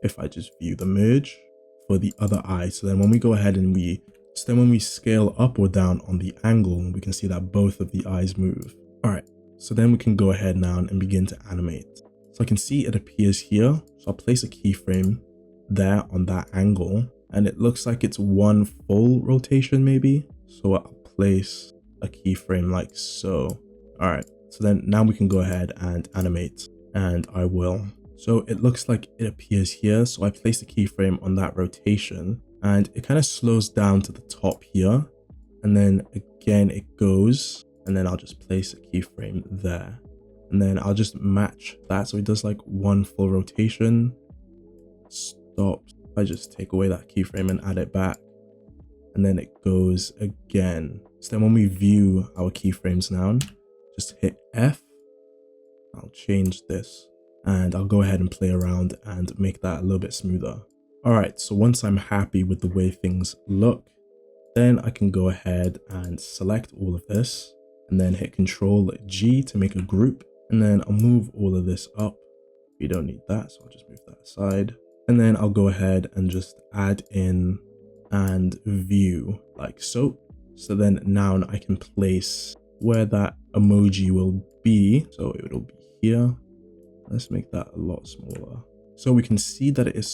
if I just view the merge, for the other eye. So then when we go ahead and when we scale up or down on the angle, we can see that both of the eyes move. All right, so then we can go ahead now and begin to animate. So I can see it appears here. So I'll place a keyframe there on that angle, and it looks like it's one full rotation maybe. So I'll place a keyframe like so. All right, so then now we can go ahead and animate, and I will. So it looks like it appears here. So I place a keyframe on that rotation, and it kind of slows down to the top here. And then again, it goes, and then I'll just place a keyframe there. And then I'll just match that. So it does like one full rotation, stops. I just take away that keyframe and add it back. And then it goes again. So then when we view our keyframes now, just hit F. I'll change this, and I'll go ahead and play around and make that a little bit smoother. All right, so once I'm happy with the way things look, then I can go ahead and select all of this, and then hit Control G to make a group. And then I'll move all of this up. We don't need that, so I'll just move that aside. And then I'll go ahead and just add in and view like so. So then now I can place where that emoji will be. So it will be here. Let's make that a lot smaller. So we can see that it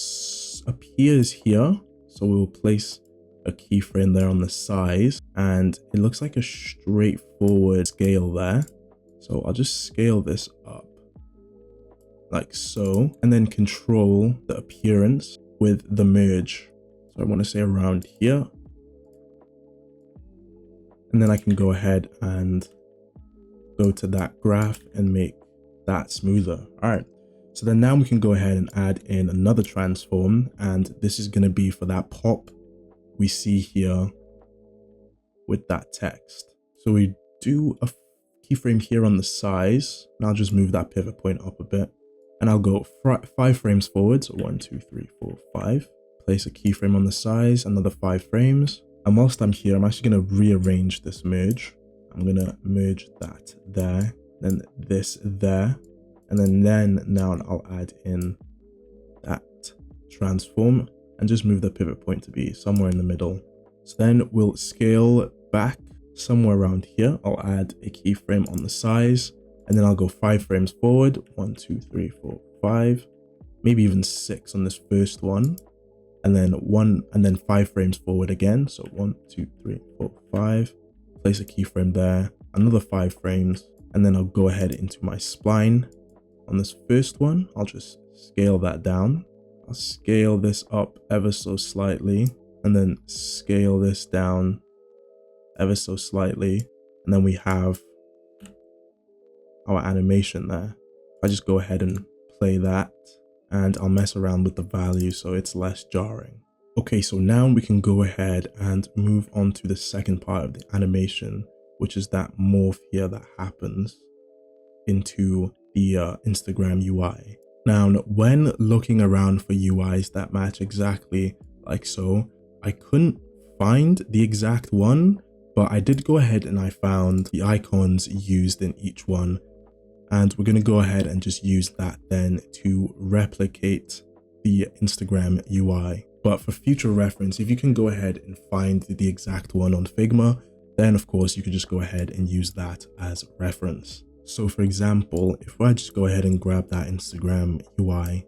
appears here. So we'll place a keyframe there on the size, and it looks like a straightforward scale there. So I'll just scale this up like so, and then control the appearance with the merge. So I want to say around here. And then I can go ahead and go to that graph and make that smoother. All right. So then now we can go ahead and add in another transform, and this is going to be for that pop we see here with that text. So we do a keyframe here on the size, and I'll just move that pivot point up a bit, and I'll go 5 frames forward. So 1, 2, 3, 4, 5. Place a keyframe on the size, another 5 frames. And whilst I'm here, I'm actually going to rearrange this merge. I'm going to merge that there, then this there, and then now I'll add in that transform and just move the pivot point to be somewhere in the middle. So then we'll scale back somewhere around here. I'll add a keyframe on the size, and then I'll go 5 frames forward. 1, 2, 3, 4, 5, maybe even 6 on this first one. And then 5 frames forward again. So 1, 2, 3, 4, 5. Place a keyframe there, another 5 frames, and then I'll go ahead into my spline. On this first one, I'll just scale that down. I'll scale this up ever so slightly, and then scale this down ever so slightly. And then we have our animation there. I just go ahead and play that, and I'll mess around with the value so it's less jarring. Okay, so now we can go ahead and move on to the second part of the animation, which is that morph here that happens into the Instagram UI. Now, when looking around for UIs that match exactly like so, I couldn't find the exact one, but I did go ahead and I found the icons used in each one. And we're going to go ahead and just use that then to replicate the Instagram UI. But for future reference, if you can go ahead and find the exact one on Figma, then of course you could just go ahead and use that as reference. So for example, if I just go ahead and grab that Instagram UI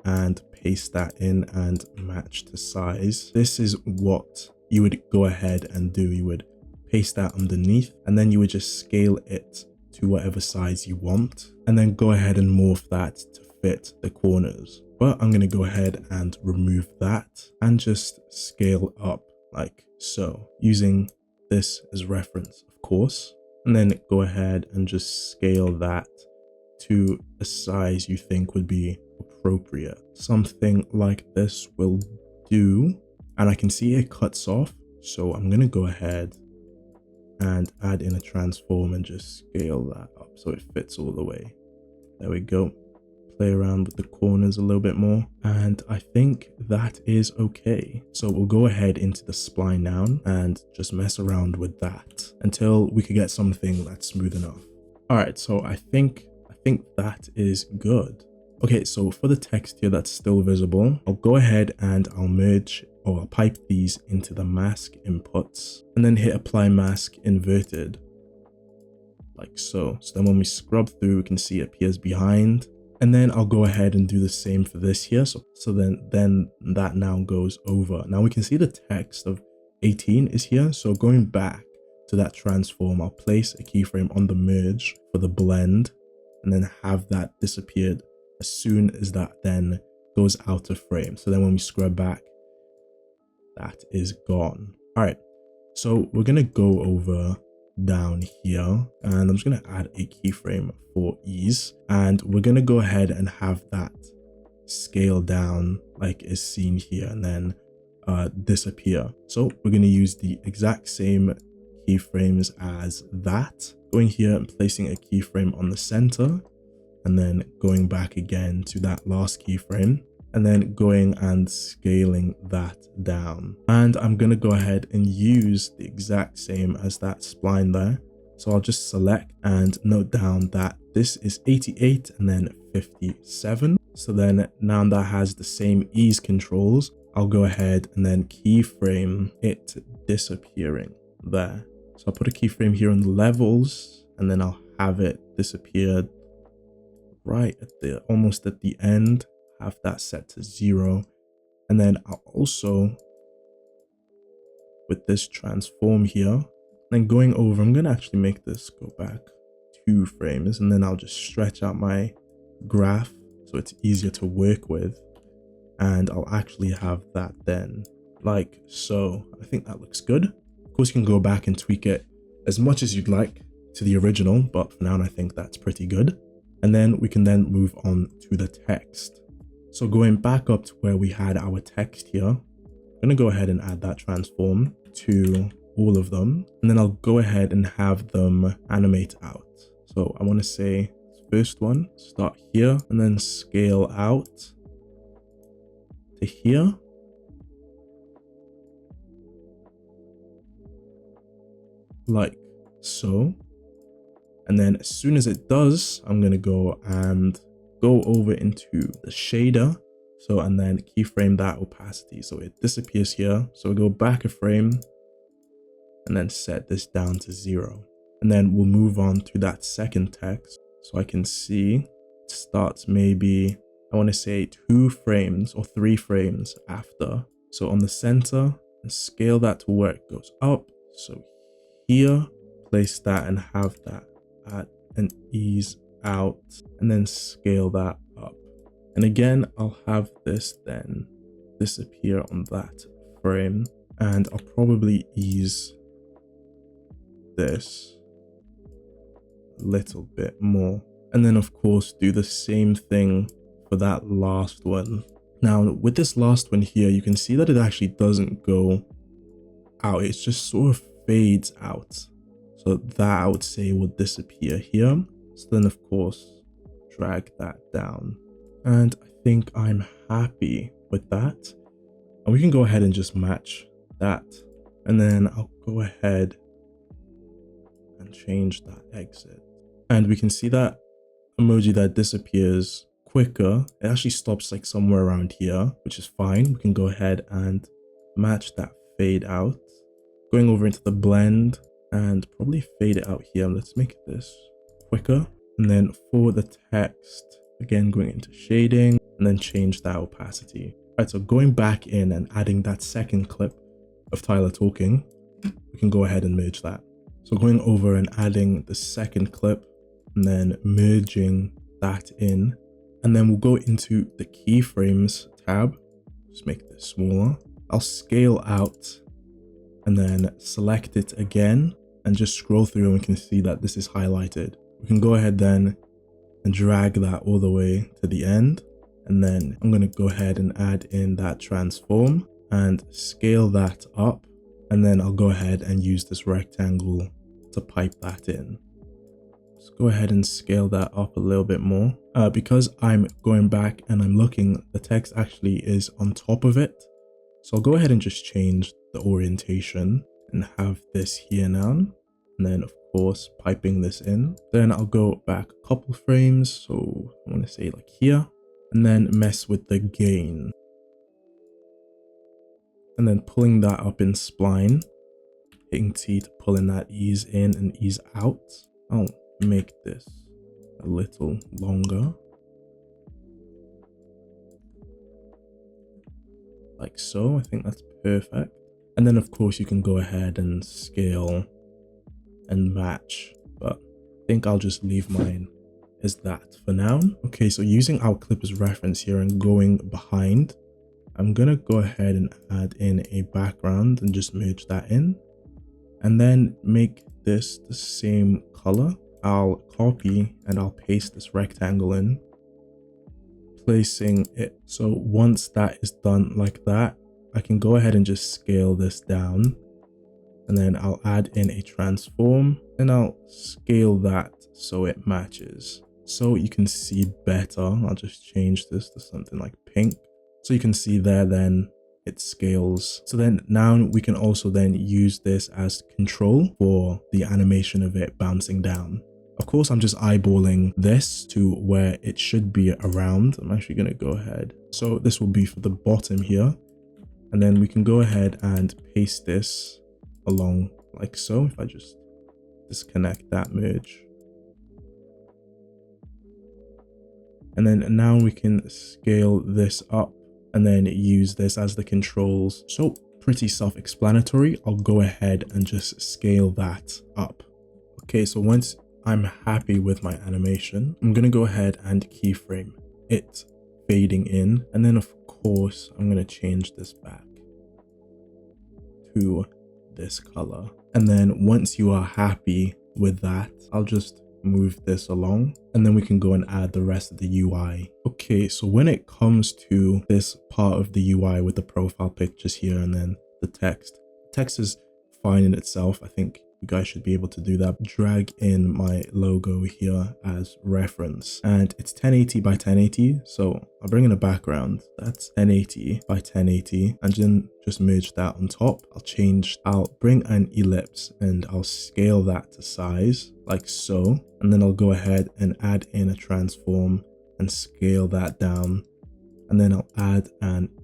and paste that in and match to size, this is what you would go ahead and do. You would paste that underneath, and then you would just scale it to whatever size you want, and then go ahead and morph that to fit the corners. But I'm going to go ahead and remove that and just scale up like so, using this as reference, of course. And then go ahead and just scale that to a size you think would be appropriate. Something like this will do. And I can see it cuts off. So I'm going to go ahead and add in a transform and just scale that up so it fits all the way. There we go. play around with the corners a little bit more, and I think that is okay. So we'll go ahead into the spline now and just mess around with that until we could get something that's smooth enough. All right, so I think that is good. Okay, so for the text here that's still visible, I'll go ahead and I'll merge, or I'll pipe these into the mask inputs and then hit apply mask inverted, like so. So then when we scrub through, we can see it appears behind. And then I'll go ahead and do the same for this here. So then that now goes over. Now we can see the text of 18 is here. So going back to that transform, I'll place a keyframe on the merge for the blend and then have that disappeared as soon as that then goes out of frame. So then when we scrub back, that is gone. All right, so we're gonna go over down here and I'm just gonna add a keyframe for ease, and we're gonna go ahead and have that scale down like is seen here and then disappear. So we're gonna use the exact same keyframes as that, going here and placing a keyframe on the center and then going back again to that last keyframe and then going and scaling that down. And I'm going to go ahead and use the exact same as that spline there. So I'll just select and note down that this is 88 and then 57. So then now that has the same ease controls, I'll go ahead and then keyframe it disappearing there. So I'll put a keyframe here on the levels and then I'll have it disappear right at the almost at the end, have that set to 0. And then I'll also, with this transform here, then going over, I'm gonna actually make this go back 2 frames and then I'll just stretch out my graph so it's easier to work with, and I'll actually have that then like so. I think that looks good. Of course you can go back and tweak it as much as you'd like to the original, but for now I think that's pretty good. And then we can then move on to the text. So going back up to where we had our text here, I'm gonna go ahead and add that transform to all of them, and then I'll go ahead and have them animate out. So I want to say first one, start here and then scale out to here. Like so. And then as soon as it does, I'm going to go and go over into the shader. So, and then keyframe that opacity. So it disappears here. So we go back a frame and then set this down to 0. And then we'll move on to that second text. So I can see it starts maybe, I want to say 2 frames or 3 frames after. So on the center, and scale that to where it goes up. So here, place that and have that at an ease out and then scale that up. And again, I'll have this then disappear on that frame, and I'll probably ease this a little bit more. And then of course do the same thing for that last one. Now with this last one here, you can see that it actually doesn't go out. It's just sort of fades out. So that I would say will disappear here. So then of course drag that down. And I think I'm happy with that. And we can go ahead and just match that. And then I'll go ahead and change that exit. And we can see that emoji that disappears quicker. It actually stops like somewhere around here, which is fine. We can go ahead and match that fade out. Going over into the blend and probably fade it out here. Let's make this quicker. And then for the text, again, going into shading and then change that opacity. All right, so going back in and adding that second clip of Tyler talking, we can go ahead and merge that. So going over and adding the second clip and then merging that in, and then we'll go into the keyframes tab. Just make this smaller. I'll scale out and then select it again and just scroll through, and we can see that this is highlighted. We can go ahead then and drag that all the way to the end. And then I'm going to go ahead and add in that transform and scale that up. And then I'll go ahead and use this rectangle to pipe that in. Let's go ahead and scale that up a little bit more. Because I'm going back and I'm looking, the text actually is on top of it. So I'll go ahead and just change the orientation and have this here now. And then of course, piping this in. Then I'll go back a couple frames. So I want to say like here, and then mess with the gain. And then pulling that up in spline, hitting T to pull in that ease in and ease out. I'll make this a little longer. Like so, I think that's perfect. And then of course you can go ahead and scale and match, but I think I'll just leave mine as that for now. Okay, so using our clip as reference here and going behind, I'm gonna go ahead and add in a background and just merge that in, and then make this the same color. I'll copy and I'll paste this rectangle in, placing it. So once that is done like that, I can go ahead and just scale this down, and then I'll add in a transform and I'll scale that so it matches. So you can see better. I'll just change this to something like pink. So you can see there, then it scales. So then now we can also then use this as control for the animation of it bouncing down. Of course, I'm just eyeballing this to where it should be around. I'm actually going to go ahead. So this will be for the bottom here. And then we can go ahead and paste this along like so. If I just disconnect that merge. And then now we can scale this up and then use this as the controls. So pretty self-explanatory. I'll go ahead and just scale that up. Okay, so once I'm happy with my animation, I'm going to go ahead and keyframe it fading in. And then of course, I'm going to change this back to this color. And then once you are happy with that, I'll just move this along, and then we can go and add the rest of the UI. Okay, so when it comes to this part of the UI with the profile pictures here and then the text is fine in itself. I think you guys should be able to do that. Drag in my logo here as reference, and it's 1080 by 1080. So I'll bring in a background that's 1080 by 1080, and then just merge that on top. I'll bring an ellipse and I'll scale that to size like so. And then I'll go ahead and add in a transform and scale that down. And then I'll add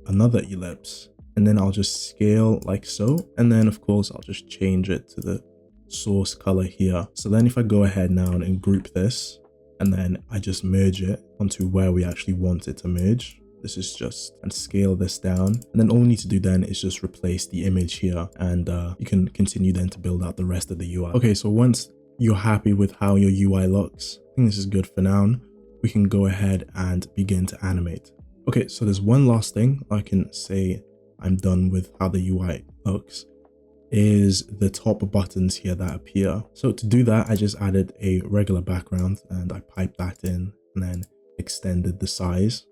another ellipse, and then I'll just scale like so. And then of course, I'll just change it to the source color here. So then if I go ahead now and group this, and then I just merge it onto where we actually want it to merge. This is just, and scale this down. And then all we need to do then is just replace the image here, and you can continue then to build out the rest of the UI. Okay, so once you're happy with how your UI looks, I think this is good for now, we can go ahead and begin to animate. Okay, so there's one last thing I can say I'm done with how the UI looks, is the top buttons here that appear. So to do that, I just added a regular background and I piped that in and then extended the size.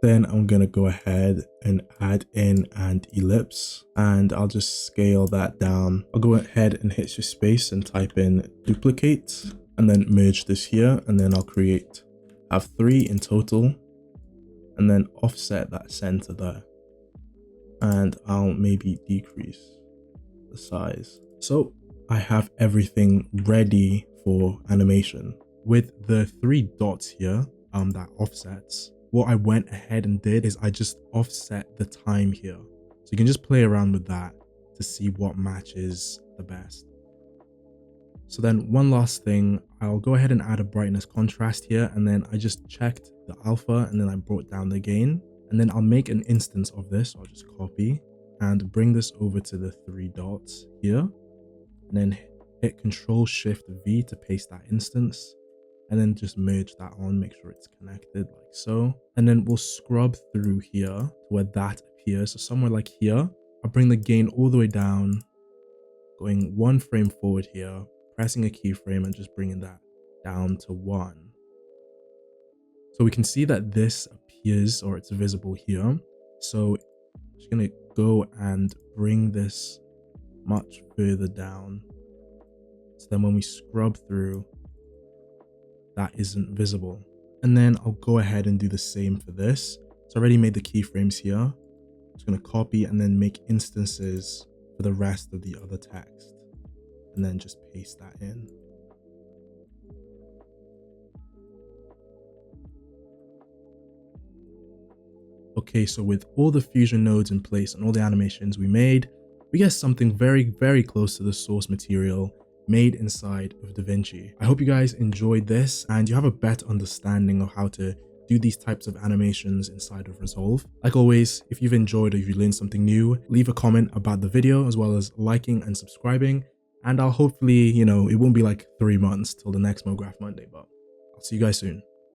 Then I'm going to go ahead and add in an ellipse, and I'll just scale that down. I'll go ahead and hit space and type in duplicate, and then merge this here, and then I'll have 3 in total, and then offset that center there. And I'll maybe decrease the size. So I have everything ready for animation. With the 3 dots here, that offsets, what I went ahead and did is I just offset the time here. So you can just play around with that to see what matches the best. So then one last thing, I'll go ahead and add a brightness contrast here, and then I just checked the alpha and then I brought down the gain, and then I'll make an instance of this. I'll just copy and bring this over to the 3 dots here, and then hit Ctrl+Shift+V to paste that instance, and then just merge that on, make sure it's connected like so. And then we'll scrub through here to where that appears. So somewhere like here, I'll bring the gain all the way down, going 1 frame forward here, pressing a keyframe and just bringing that down to 1. So we can see that this appears, or it's visible here. So I'm just gonna go and bring this much further down. So then when we scrub through, that isn't visible. And then I'll go ahead and do the same for this. So I already made the keyframes here. I'm just going to copy and then make instances for the rest of the other text, and then just paste that in. Okay, so with all the fusion nodes in place and all the animations we made, we get something very, very close to the source material made inside of DaVinci. I hope you guys enjoyed this and you have a better understanding of how to do these types of animations inside of Resolve. Like always, if you've enjoyed or you learned something new, leave a comment about the video as well as liking and subscribing. And I'll hopefully, it won't be like 3 months till the next MoGraph Monday, but I'll see you guys soon.